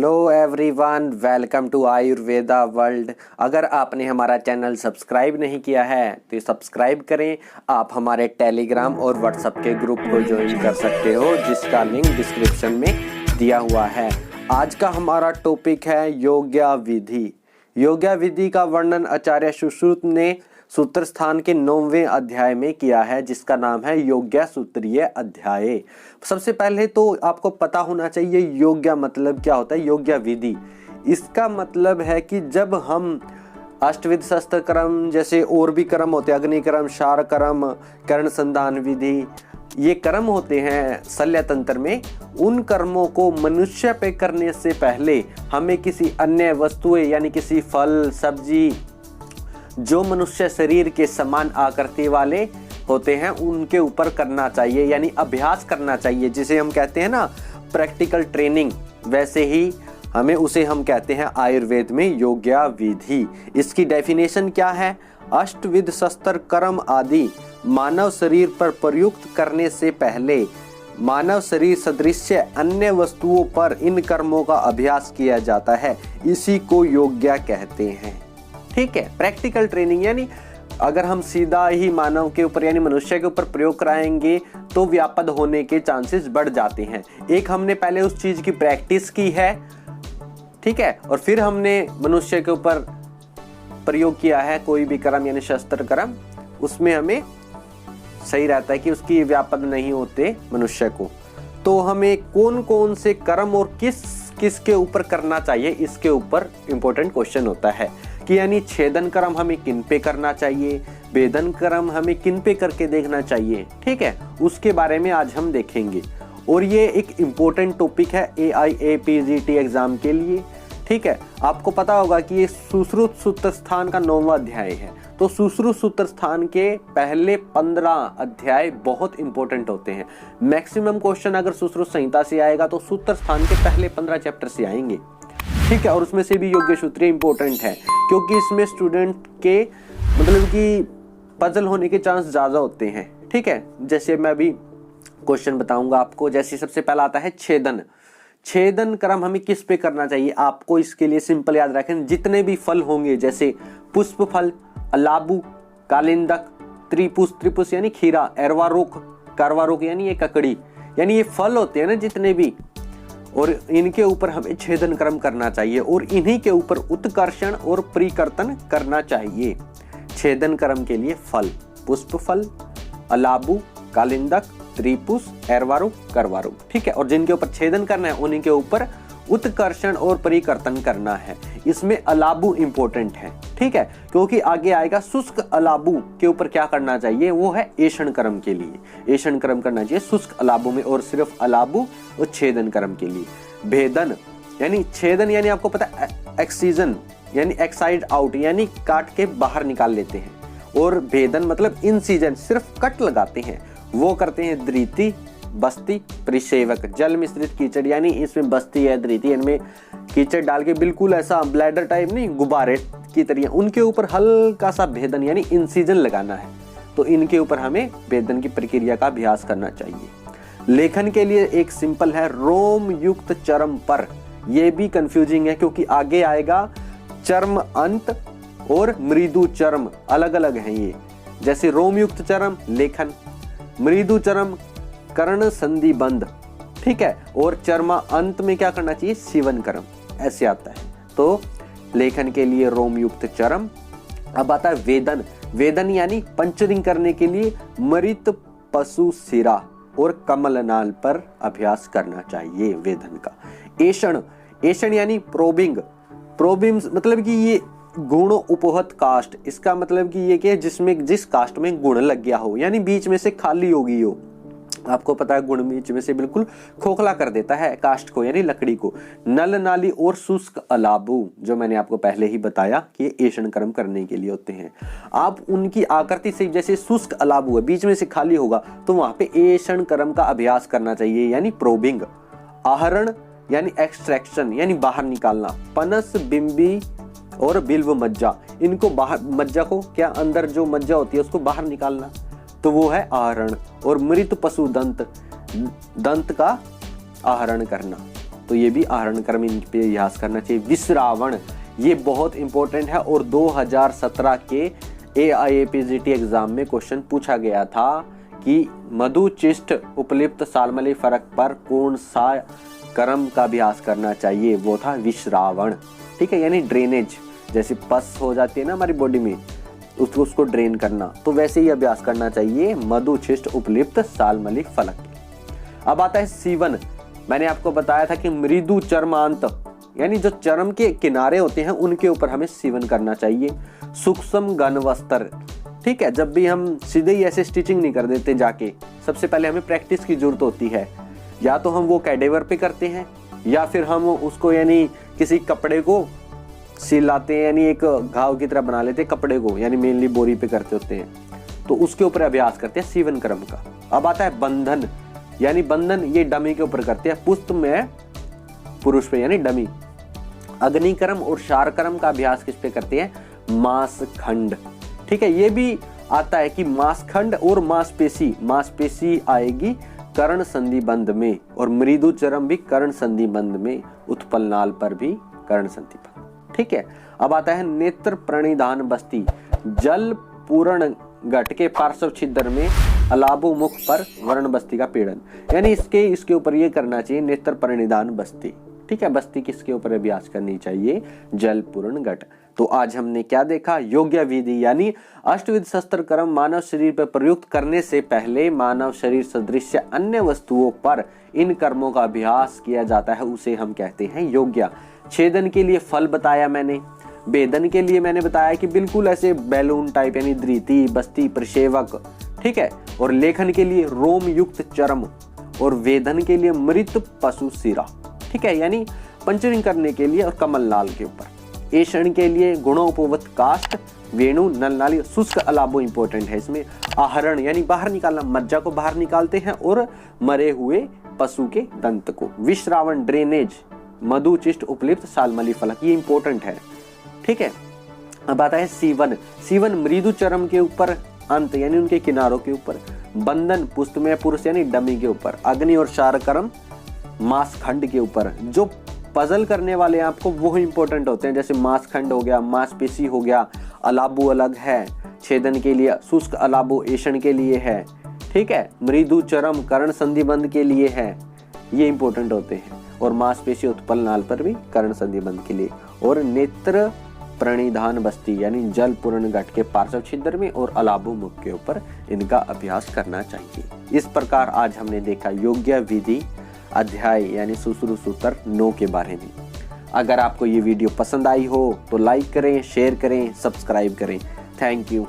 Hello everyone, welcome to Ayurveda world. अगर आपने हमारा चैनल सब्सक्राइब नहीं किया है तो सब्सक्राइब करें। आप हमारे टेलीग्राम और व्हाट्सएप के ग्रुप को ज्वाइन कर सकते हो, जिसका लिंक डिस्क्रिप्शन में दिया हुआ है। आज का हमारा टॉपिक है योग्या विधि। योग्या विधि का वर्णन आचार्य सुश्रुत ने सूत्र स्थान के 9वें अध्याय में किया है, जिसका नाम है योग्या सूत्रीय अध्याय। सबसे पहले तो आपको पता होना चाहिए योग्या मतलब क्या होता है। योग्या विधि, इसका मतलब है कि जब हम अष्टविध शस्त्र क्रम जैसे और भी क्रम होते हैं, अग्नि क्रम, शार क्रम, कर्ण संधान विधि, ये कर्म होते हैं शल्य तंत्र में, उन कर्मों को मनुष्य पे करने से पहले हमें किसी अन्य वस्तुएं यानी किसी फल, सब्जी जो मनुष्य शरीर के समान आकृति वाले होते हैं उनके ऊपर करना चाहिए, यानी अभ्यास करना चाहिए, जिसे हम कहते हैं ना प्रैक्टिकल ट्रेनिंग। वैसे ही उसे हम कहते हैं आयुर्वेद में योग्या विधि। इसकी डेफिनेशन क्या है? अष्टविध शस्त्र कर्म आदि मानव शरीर पर प्रयुक्त करने से पहले मानव शरीर सदृश अन्य वस्तुओं पर इन कर्मों का अभ्यास किया जाता है, इसी को योग्या कहते हैं। ठीक है, प्रैक्टिकल ट्रेनिंग, यानी अगर हम सीधा ही मानव के ऊपर यानी मनुष्य के ऊपर प्रयोग कराएंगे तो व्यापद होने के चांसेस बढ़ जाते हैं। एक हमने पहले उस चीज की प्रैक्टिस की है, ठीक है, और फिर हमने मनुष्य के ऊपर प्रयोग किया है कोई भी कर्म यानी शस्त्र कर्म, उसमें हमें सही रहता है कि उसकी व्यापद नहीं होते मनुष्य को। तो हमें कौन कौन से कर्म और किस के ऊपर करना चाहिए, इसके ऊपर इंपॉर्टेंट क्वेश्चन होता है कि यानी छेदन कर्म हमें किन पे करना चाहिए, भेदन कर्म हमें किन पे करके देखना चाहिए। ठीक है, उसके बारे में आज हम देखेंगे। और ये एक इम्पोर्टेंट टॉपिक है AIAPGT एग्जाम के लिए। ठीक है, आपको पता होगा कि ये सुश्रुत सूत्र स्थान का 9वां अध्याय है, तो सुश्रुत सूत्र स्थान के पहले 15 अध्याय बहुत इंपॉर्टेंट होते हैं। मैक्सिमम क्वेश्चन अगर सुश्रुत संहिता से आएगा तो सूत्र स्थान के पहले 15 चैप्टर से आएंगे। ठीक है, और उसमें से भी योग्य सूत्र इंपॉर्टेंट है, क्योंकि इसमें स्टूडेंट के मतलब कि पजल होने के चांस ज्यादा होते हैं। ठीक है, जैसे मैं अभी क्वेश्चन बताऊंगा आपको। जैसे सबसे पहला आता है छेदन। छेदन कर्म हमें किस पे करना चाहिए? आपको इसके लिए सिंपल याद रखें, जितने भी फल होंगे जैसे पुष्प फल, अलाबू, कालिंदक, त्रिपुष यानी खीरा, एरवारुक, करवारुक यानी ये ककड़ी, यानी ये फल होते हैं ना जितने भी, और इनके ऊपर हमें छेदन कर्म करना चाहिए और इन्हीं के ऊपर उत्कर्षण और परिकर्तन करना चाहिए। छेदन कर्म के लिए फल, पुष्प फल, अलाबू, कालिंदक, त्रिपुष, एरवारुक, करवारुक। ठीक है, और जिनके ऊपर छेदन करना है उन्हीं के ऊपर उत्कर्षण और परिकर्तन करना है। इसमें अलाबू इंपॉर्टेंट है। ठीक है, क्योंकि आगे आएगा शुष्क अलाबू के ऊपर क्या करना चाहिए, वो है ऐषण कर्म के लिए। ऐषण कर्म करना चाहिए शुष्क अलाबू में, और सिर्फ अलाबू और छेदन कर्म के लिए। भेदन यानी छेदन यानी आपको पता है एक्सीजन यानी एक्साइड आउट यानी काट के बाहर निकाल लेते हैं, और भेदन मतलब इंसीजन सिर्फ कट लगाते हैं, वो करते हैं धृति, बस्ती, परिसेवक। जल मिश्रित कीचड़ यानी इसमें बस्ती है, धृति, इनमें कीचड़ डाल के बिल्कुल ऐसा ब्लैडर टाइप नहीं, गुब्बारे की तरह उनके ऊपर हल्का सा भेदन यानी इंसिजन लगाना है। तो इनके ऊपर हमें भेदन की प्रक्रिया का अभ्यास करना चाहिए। लेखन के लिए एक सिंपल है रोम युक्त चर्म पर। यह भी कंफ्यूजिंग है क्योंकि आगे आएगा चर्म अंत और मृदु चर्म अलग अलग हैं ये। जैसे रोम युक्त चर्म लेखन, मृदु चर्म कर्ण संधि बंध, ठीक है, और चर्मा अंत में क्या करना चाहिए, सीवन कर्म, ऐसे आता है। तो लेखन के लिए रोम युक्त चर्म। अब आता है वेदन। वेदन यानी पंचरिंग करने के लिए मृत पशु सिरा और कमलनाल पर अभ्यास करना चाहिए वेदन का। ऐषण, ऐषण यानी प्रोबिंग। प्रोबिंग मतलब कि ये गुण उपहत कास्ट, इसका मतलब कि ये कि जिसमें जिस कास्ट में गुण लग गया हो, यानी बीच में से खाली होगी हो। आपको पता है गुण बीच में से बिल्कुल खोखला कर देता है कास्ट को यानी लकड़ी को। नल नाली और शुष्क अलाबू, जो मैंने आपको पहले ही बताया कि ऐषण कर्म करने के लिए होते हैं। आप उनकी आकृति से, जैसे शुष्क अलाबू है बीच में से खाली होगा तो वहां पे ऐषण कर्म का अभ्यास करना चाहिए यानी प्रोबिंग। आहरण यानी एक्सट्रैक्शन यानी बाहर निकालना। पनस, बिंबी और बिल्व मज्जा, इनको बाहर, मज्जा को क्या अंदर जो मज्जा होती है उसको बाहर निकालना, तो वो है आहरण। और मृत पशु दंत, दंत का आहरण करना, तो तो ये भी आहरण क्रम इन पे अभ्यास करना चाहिए। विश्रावण, ये बहुत इंपॉर्टेंट है और 2017 के AIAPGT एग्जाम में क्वेश्चन पूछा गया था कि मधुचिष्ट उपलिप्त सालमली फलक पर कौन सा क्रम का अभ्यास करना चाहिए, वो था विश्रावण। ठीक है, यानी ड्रेनेज, जैसे पस हो जाती है ना हमारी बॉडी में, उसको ड्रेन करना, तो वैसे ही अभ्यास करना चाहिए मधुचिष्ट उपलिप्त सालमली फलक। अब आता है सीवन। मैंने आपको बताया था कि मृदु चर्मांत, यानी जो चर्म के किनारे होते हैं उनके ऊपर हमें सीवन करना चाहिए। सूक्ष्म घन वस्त्र, ठीक है, जब भी हम सीधे ही ऐसे स्टिचिंग नहीं कर देते जाके, सबसे पहले हमें प्रैक्टिस की जरूरत होती है। या तो हम वो कैडेवर पे करते हैं या फिर हम उसको यानी किसी कपड़े को सिलाते हैं, यानी एक घाव की तरह बना लेते हैं कपड़े को, यानी मेनली बोरी पे करते होते हैं, तो उसके ऊपर अभ्यास करते हैं सीवन क्रम का। अब आता है बंधन, यानी बंधन ये डमी के ऊपर करते हैं, पुष्ट में पुरुष पे यानी डमी। अग्निक्रम और शारक्रम का अभ्यास किस पे करते हैं, मांसखंड। ठीक है, ये भी आता है कि मांसखंड और मांसपेशी आएगी कर्ण संधि बंध में, और मृदु चरम भी कर्ण संधि बंध में, उत्पल नाल पर भी कर्ण संधि बंध। ठीक है, अब आता है नेत्र प्रणिधान बस्ती। जल पूर्ण घट के पार्श्व छिद्र में अलाबो मुख पर वर्ण बस्ती का पीड़न, यानी इसके ऊपर ये करना चाहिए नेत्र प्रणिधान बस्ती। ठीक है, बस्ती किसके ऊपर अभ्यास करनी चाहिए, जल पूर्ण घट। तो आज हमने क्या देखा, योग्य विधि यानी अष्टविध शस्त्र कर्म मानव शरीर पर प्रयुक्त करने से पहले मानव शरीर सदृश अन्य वस्तुओं पर इन कर्मों का अभ्यास किया जाता है, उसे हम कहते हैं योग्य। छेदन के लिए फल बताया मैंने, भेदन के लिए मैंने बताया कि बिल्कुल ऐसे बैलून टाइप यानी धृति, बस्ती, प्रसेवक। ठीक है, और लेखन के लिए रोम युक्त चर्म, और वेदन के लिए मृत पशु सिरा। ठीक है, यानी पंचरिंग करने के लिए और कमल नाल के ऊपर। ऐषण के लिए गुणोपवत काष्ठ, वेणु, नल नाली, शुष्क अलाबो इंपॉर्टेंट है इसमें। आहरण यानी बाहर निकालना, मज्जा को बाहर निकालते हैं और मरे हुए पशु के दंत को। विश्रावण ड्रेनेज, मधुचिष्ट उपलिप्त सालमली फलक, ये इंपॉर्टेंट है। ठीक है, अब आता है सीवन। सीवन मृदु चरम के ऊपर अंत यानी उनके किनारों के ऊपर। बंधन पुष्टमय पुरुष यानी डमी के ऊपर। अग्नि और शारकर्म मांसखंड के ऊपर। जो पजल करने वाले हैं आपको वो इंपॉर्टेंट होते हैं, जैसे मांसखंड हो गया, मांसपेशी हो गया, अलाबो अलग है, छेदन के लिए, शुष्क अलाबो ऐषण के लिए है। ठीक है, मृदु चरम कर्ण संधि बंध के लिए है, ये इंपॉर्टेंट होते हैं। और मांसपेशी उत्पल नाल पर भी कर्ण संधि बंध के लिए। और नेत्र प्रणिधान बस्ती यानी जल पूर्ण घट के पार्श्व छिद्र में और अलाबो मुख के ऊपर इनका अभ्यास करना चाहिए। इस प्रकार आज हमने देखा योग्य विधि अध्याय यानी सुश्रू सूत्र 9 के बारे में। अगर आपको ये वीडियो पसंद आई हो तो लाइक करें, शेयर करें, सब्सक्राइब करें। Thank you.